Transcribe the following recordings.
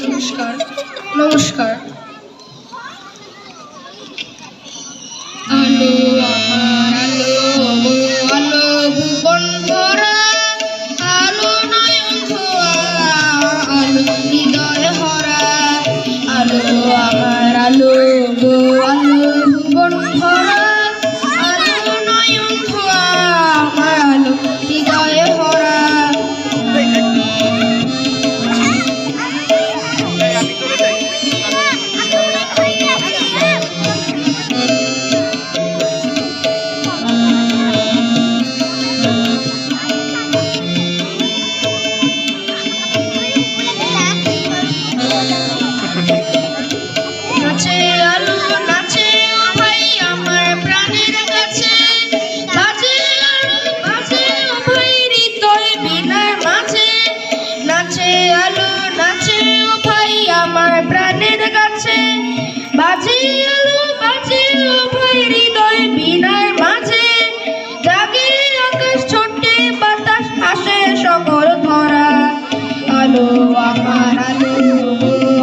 নমস্কার নমস্কার। আলো আমার আলো, আলো ভুবন ভরা, আলো নয়ন ধোয়া, আলো হৃদয় হরা। আলো আমার আলো গো, আলো ভুবন ভরা, আলো নয়ন ধোয়া, আমার আলো হৃদয় ভরা। নাচে আলো নাচে ও ভাই আমার প্রাণের কাছে, বাজে আলো বাজে ও ভাই হৃদয় বীণার মাঝে। নাচে আলো নাচে ও ভাই আমার প্রাণের কাছে, বাজে আলো বাজে ও ভাই হৃদয় বীণার মাঝে। জাগে আকাশ ছোটে বাতাস আসে সকল ধরা। আলো আমার আলো,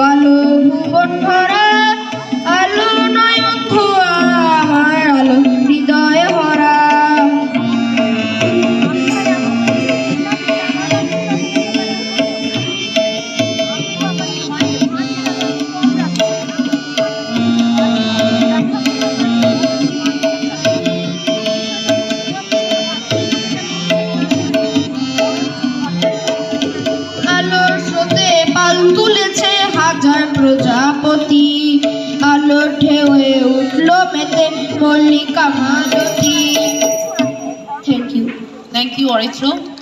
আলো ভুবন ভরা, আলো নয়ন ধোয়া, আমার আলো হৃদয় ভরা। আলোর স্রোতে পাল তুলেছে হাজার প্রজাপতি, আলো ঢেউয়ে উঠলো মেতে মল্লিকা মালতী। Thank you. Thank you Aritra.